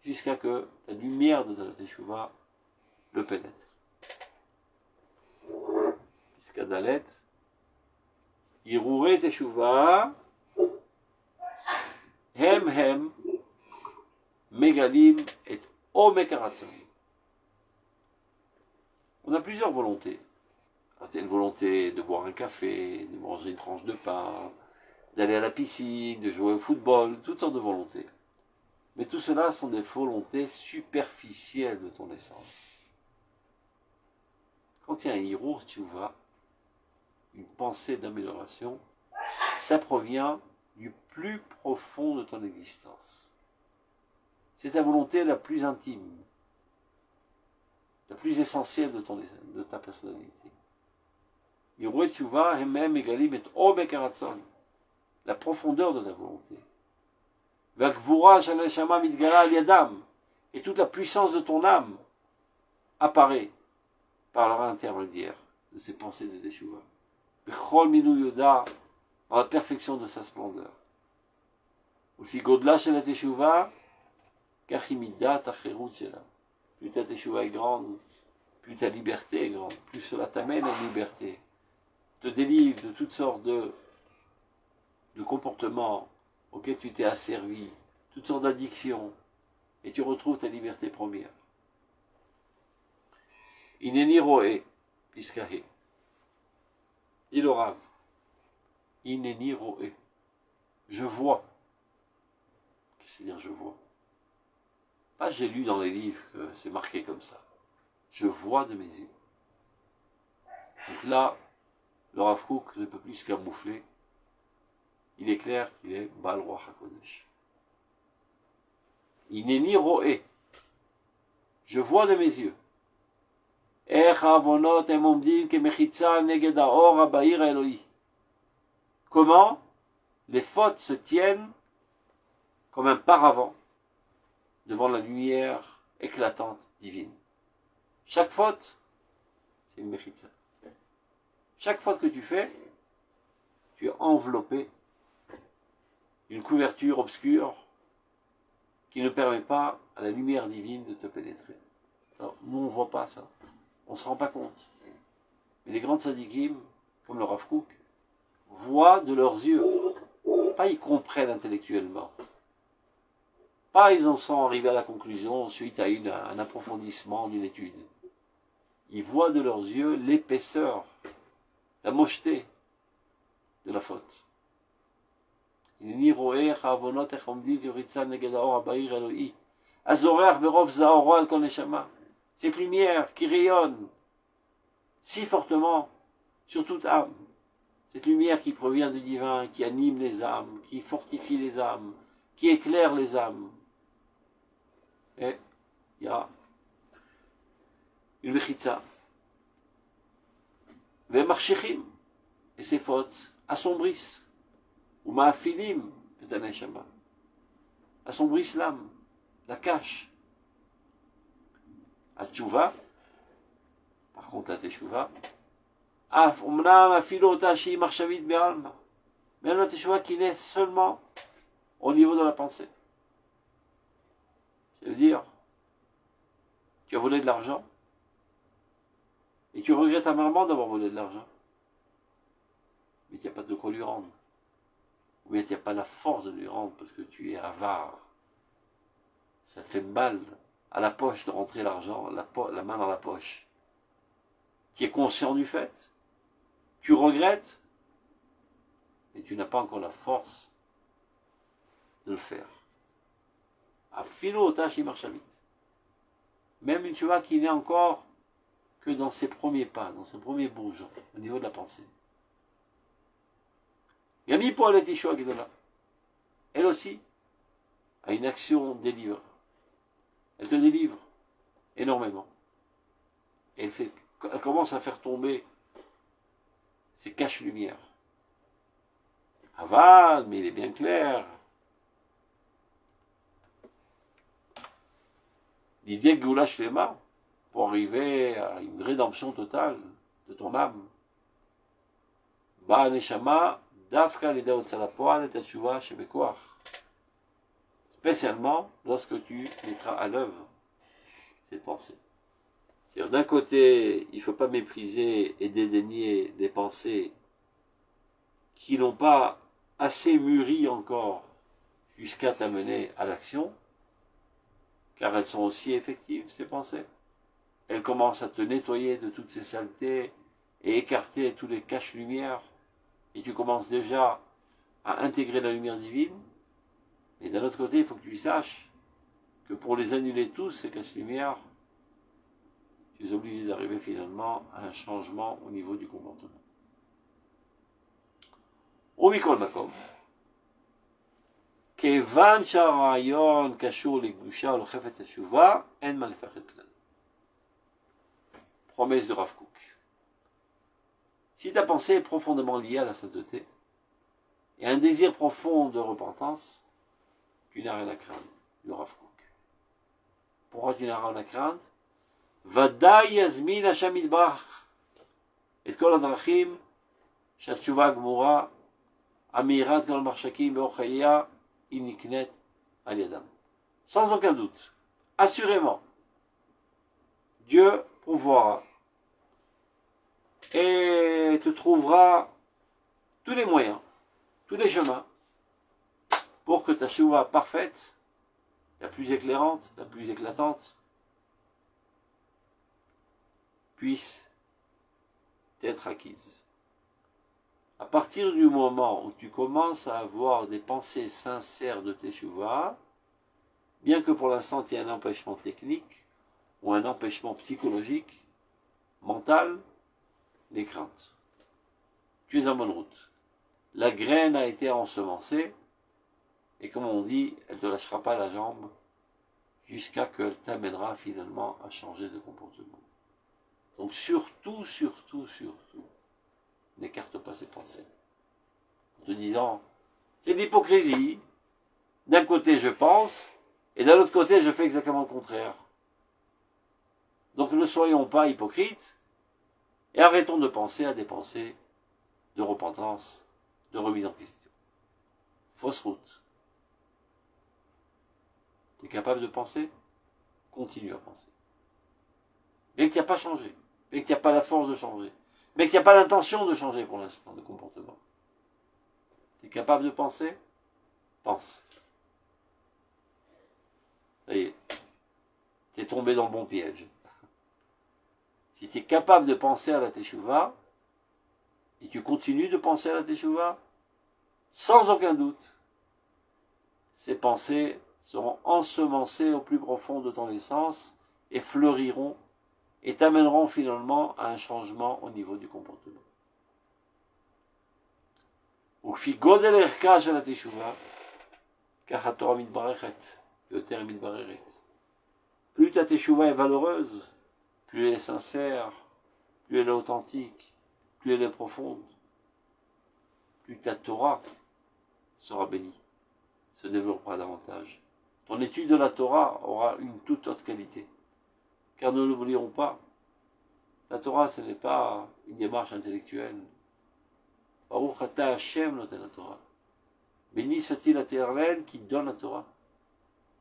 Jusqu'à que la lumière de la Teshuvah le pénètre. Jusqu'à Dalet, Hirut Teshuvah, Hem, Megalim et Omek Haratzon. On a plusieurs volontés. C'est une volonté de boire un café, de manger une tranche de pain, d'aller à la piscine, de jouer au football, toutes sortes de volontés. Mais tout cela sont des volontés superficielles de ton essence. Quand il y a un Hirut Teshuvah, une pensée d'amélioration, ça provient du plus profond de ton existence. C'est ta volonté la plus intime, la plus essentielle de ta personnalité. Hirut Teshuvah, Hem Megalim et Omek Haratzon. la profondeur de ta volonté. Vakvura shaneshama mitgala al yadam, et toute la puissance de ton âme apparaît par leur intermédiaire de ces pensées de Teshuvah. Bechol minou yoda, dans la perfection de sa splendeur. Ufi godla shel Teshuvah, kachimida tacherut shela. Plus ta Teshuvah est grande, plus ta liberté est grande, plus cela t'amène à la liberté, te délivre de toutes sortes de comportements auxquels tu t'es asservi, toutes sortes d'addictions, et tu retrouves ta liberté première. Ineni roe, piskahe. Dit le Rav. Ineni roe. Je vois. Qu'est-ce que c'est dire je vois? Pas j'ai lu dans les livres que c'est marqué comme ça. Je vois de mes yeux. Donc là, le Rav Kook ne peut plus se camoufler. Il est clair qu'il est Baal Ruach HaKodesh. Ineni roe. Je vois de mes yeux. Comment les fautes se tiennent comme un paravent devant la lumière éclatante divine. Chaque faute, c'est une mechitza. Chaque faute que tu fais, tu es enveloppé d'une couverture obscure qui ne permet pas à la lumière divine de te pénétrer. Alors, nous, on ne voit pas ça. On ne se rend pas compte. Mais les grands tzadikim, comme le Rav Kook, voient de leurs yeux. Pas ils comprennent intellectuellement. Pas ils en sont arrivés à la conclusion suite à un approfondissement d'une étude. Ils voient de leurs yeux l'épaisseur, la mocheté de la faute. Cette lumière qui rayonne si fortement sur toute âme, cette lumière qui provient du divin, qui anime les âmes, qui fortifie les âmes, qui éclaire les âmes. Et il y a une mechitza. Ve'marshechim, et ces fautes assombrissent, ou ma'afilim et aneshama, assombrissent l'âme, la cachent. À Tchouva, par contre la Teshuvah, même la Teshuvah qui naît seulement au niveau de la pensée. C'est-à-dire, tu as volé de l'argent, et tu regrettes amèrement d'avoir volé de l'argent, mais tu n'as pas de quoi lui rendre. Ou bien tu n'as pas la force de lui rendre parce que tu es avare. Ça te fait mal à la poche de rentrer l'argent, la main dans la poche. Tu es conscient du fait, tu regrettes, mais tu n'as pas encore la force de le faire. À philo tashi marchavit. Même une teshuvah qui n'est encore que dans ses premiers pas, dans ses premiers bourgeons, au niveau de la pensée. Yami pour la teshuvah qui est là. Elle aussi a une action délivrante. Elle te délivre énormément. Et elle commence à faire tomber ces caches-lumières. Aval, mais il est bien clair. L'idée que Goula Shlema, pour arriver à une rédemption totale de ton âme, Ba Neshama, Dafka Leda Otsalapoal et Teshuva Shebekoach. Spécialement lorsque tu mettras à l'œuvre cette pensée. C'est-à-dire, d'un côté, il ne faut pas mépriser et dédaigner des pensées qui n'ont pas assez mûri encore jusqu'à t'amener à l'action, car elles sont aussi effectives, ces pensées. Elles commencent à te nettoyer de toutes ces saletés et écarter tous les caches-lumières, et tu commences déjà à intégrer la lumière divine. Et d'un autre côté, il faut que tu saches que pour les annuler tous, ces caches-lumières, tu es obligé d'arriver finalement à un changement au niveau du comportement. Au Mikol Makom, Kevan Sharayon Kashur Legdusha ou Chefet Teshuva, En Malefachet Klal. Promesse de Rav Kook. Si ta pensée est profondément liée à la sainteté, et un désir profond de repentance, tu n'as rien à craindre, le Rav Kook. Pourquoi tu n'as rien à craindre? Vadaï yazmin Hashem yitbarach et kol hadrachim שהתשובה הגמורה, אמירת כל המחשקים באור חייה, היא נקנית על ידם. Sans aucun doute, assurément, Dieu pourvoira et te trouvera tous les moyens, tous les chemins pour que ta teshuvah parfaite, la plus éclairante, la plus éclatante, puisse être acquise. À partir du moment où tu commences à avoir des pensées sincères de teshuvah, bien que pour l'instant il y ait un empêchement technique ou un empêchement psychologique, mental, les craintes. Tu es en bonne route. La graine a été ensemencée, et comme on dit, elle ne te lâchera pas la jambe jusqu'à qu'elle t'amènera finalement à changer de comportement. Donc surtout, n'écarte pas ces pensées. En te disant, c'est de l'hypocrisie, d'un côté je pense, et d'un autre côté je fais exactement le contraire. Donc ne soyons pas hypocrites, et arrêtons de penser à des pensées de repentance, de remise en question. Fausse route. Tu es capable de penser? Continue à penser. Mais que tu n'as pas changé, mais que tu n'as pas la force de changer, mais que tu n'as pas l'intention de changer pour l'instant de comportement. Tu es capable de penser? Pense. Ça y est, tu es tombé dans le bon piège. Si tu es capable de penser à la teshuvah, et tu continues de penser à la teshuvah, sans aucun doute, ces pensées seront ensemencées au plus profond de ton essence et fleuriront et t'amèneront finalement à un changement au niveau du comportement. וכפי גודל ערכה של התשובה, כך התורה מתברכת, יותר מתבררת. Plus ta teshuvah est valeureuse, plus elle est sincère, plus elle est authentique, plus elle est profonde, plus ta Torah sera bénie, se développera davantage. Ton étude de la Torah aura une toute autre qualité. Car ne l'oublions pas, la Torah ce n'est pas une démarche intellectuelle. Baruch Ata Hashem noten la Torah. Béni soit-il l'Éternel qui donne la Torah.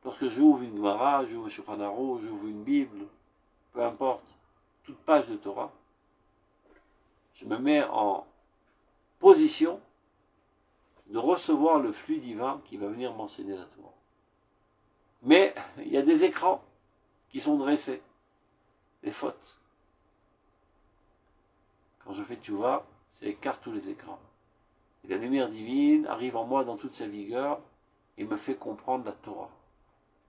Lorsque j'ouvre une Gemara, j'ouvre un Shulchan Aruch, j'ouvre une Bible, peu importe, toute page de Torah, je me mets en position de recevoir le flux divin qui va venir m'enseigner la Torah. Mais il y a des écrans qui sont dressés, les fautes. Quand je fais teshuvah, c'est écarte tous les écrans. Et la lumière divine arrive en moi dans toute sa vigueur et me fait comprendre la Torah.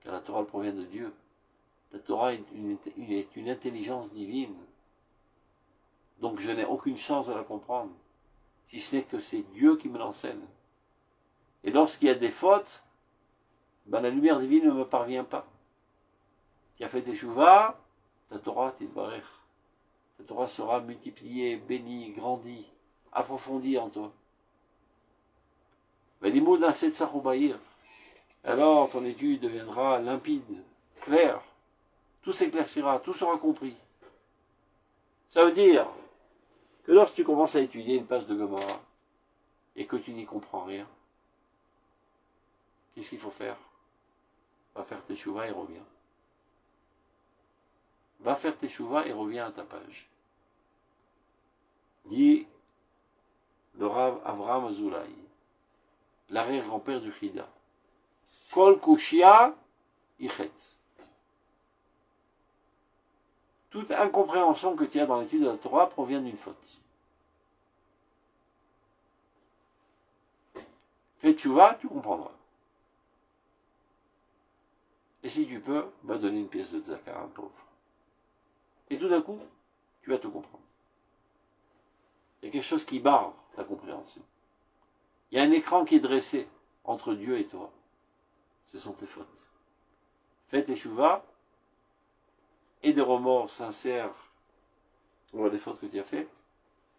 Car la Torah elle provient de Dieu. La Torah est une intelligence divine. Donc je n'ai aucune chance de la comprendre, si ce n'est que c'est Dieu qui me l'enseigne. Et lorsqu'il y a des fautes, la lumière divine ne me parvient pas. Tu as fait teshuvah, ta Torah t'itbarech. Ta Torah sera multipliée, bénie, grandie, approfondie en toi. Alors ton étude deviendra limpide, claire, tout s'éclaircira, tout sera compris. Ça veut dire que lorsque tu commences à étudier une page de Gemara et que tu n'y comprends rien, qu'est-ce qu'il faut faire? Va faire teshuvah et reviens. Va faire teshuvah et reviens à ta page. Dit le Rav Avraham Azoulay, l'arrière-grand-père du Chida. Kol kushia ichet. Toute incompréhension que tu as dans l'étude de la Torah provient d'une faute. Fais teshuvah, tu comprendras. Et si tu peux, va donner une pièce de tzaka à un pauvre. Et tout d'un coup, tu vas te comprendre. Il y a quelque chose qui barre ta compréhension. Il y a un écran qui est dressé entre Dieu et toi. Ce sont tes fautes. Fais teshuvah et des remords sincères pour les fautes que tu as faites,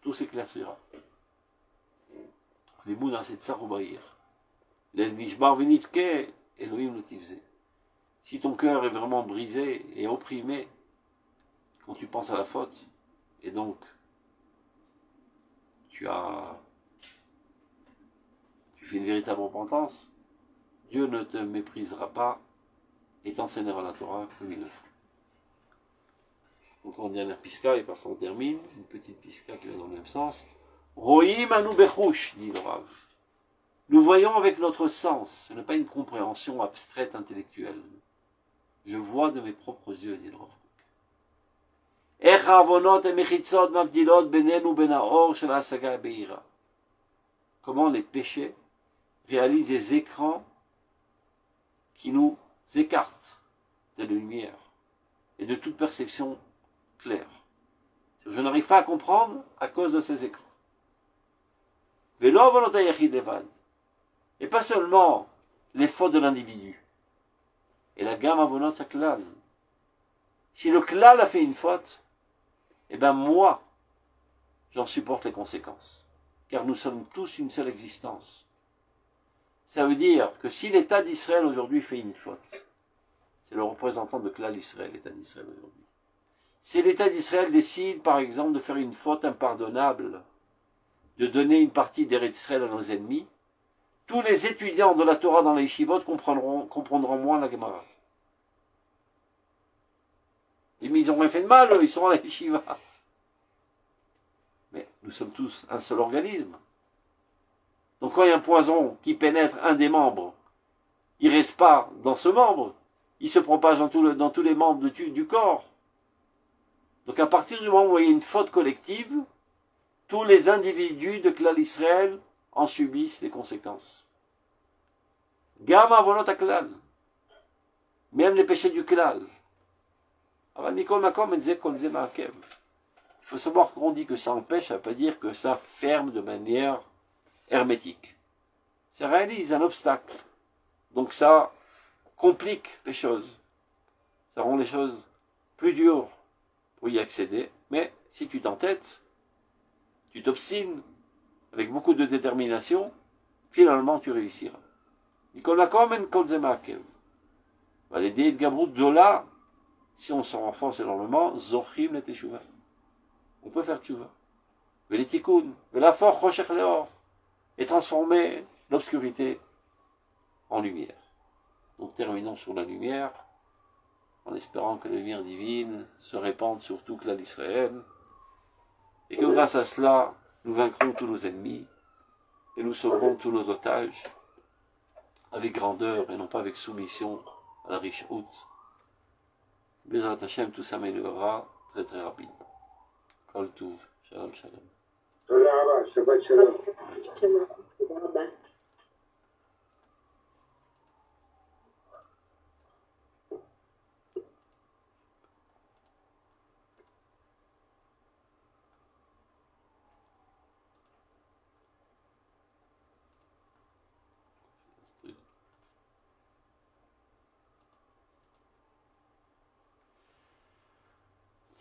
tout s'éclaircira. לימוד נעשה צר ובהיר. נשבר ונתקה, אלוהים לא תבזה. Si ton cœur est vraiment brisé et opprimé quand tu penses à la faute, et donc tu fais une véritable repentance, Dieu ne te méprisera pas et t'enseignera la Torah comme il le faut. Donc en dernière pisca, et par ça on termine, une petite pisca qui va dans le même sens. Rohim anu bechouch, dit le Rav. Nous voyons avec notre sens, ce n'est pas une compréhension abstraite intellectuelle. Je vois de mes propres yeux, dit le Rav. איך העוונות המחיצות מבדילות בינינו בין האור של ההשגה הבהירה. Comment les péchés réalisent des écrans qui nous écartent de la lumière et de toute perception claire. Je n'arrive pas à comprendre à cause de ces écrans. Et pas seulement les fautes de l'individu. Et la gamme avonot klal. Si le klal a fait une faute, eh bien moi, j'en supporte les conséquences. Car nous sommes tous une seule existence. Ça veut dire que si l'État d'Israël aujourd'hui fait une faute, c'est le représentant de klal Israël, l'État d'Israël aujourd'hui. Si l'État d'Israël décide, par exemple, de faire une faute impardonnable, de donner une partie d'Eretz Israël à nos ennemis, tous les étudiants de la Torah dans les yeshivot comprendront moins la Gemara. Mais ils n'ont rien fait de mal, eux, ils sont à la yeshiva. Mais nous sommes tous un seul organisme. Donc quand il y a un poison qui pénètre un des membres, il ne reste pas dans ce membre, il se propage dans tous les membres du corps. Donc à partir du moment où il y a une faute collective, tous les individus de Klal Israël en subissent les conséquences. Gamma volonta klal. Même les péchés du klal. Il faut savoir qu'on dit que ça empêche, ça ne veut pas dire que ça ferme de manière hermétique. Ça réalise un obstacle. Donc ça complique les choses. Ça rend les choses plus dures pour y accéder. Mais si tu t'entêtes, tu t'obstines avec beaucoup de détermination, finalement tu réussiras. Les déites Gabrut Dola, si on s'en renforce énormément, Zochim le Teshuva. On peut faire Teshuva. Mais les Tikkun, mais la force Roshech Leor, et transformer l'obscurité en lumière. Donc terminons sur la lumière, en espérant que la lumière divine se répande sur tout Klal Israël, et que grâce à cela, nous vaincrons tous nos ennemis, et nous sauverons tous nos otages, avec grandeur et non pas avec soumission à la riche haute. Bezrat Hashem, tout s'améliorera très très rapidement. Kol Tuv, Shalom Shalom. Shabbat Shalom.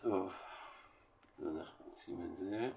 טוב, אנחנו רוצים את זה.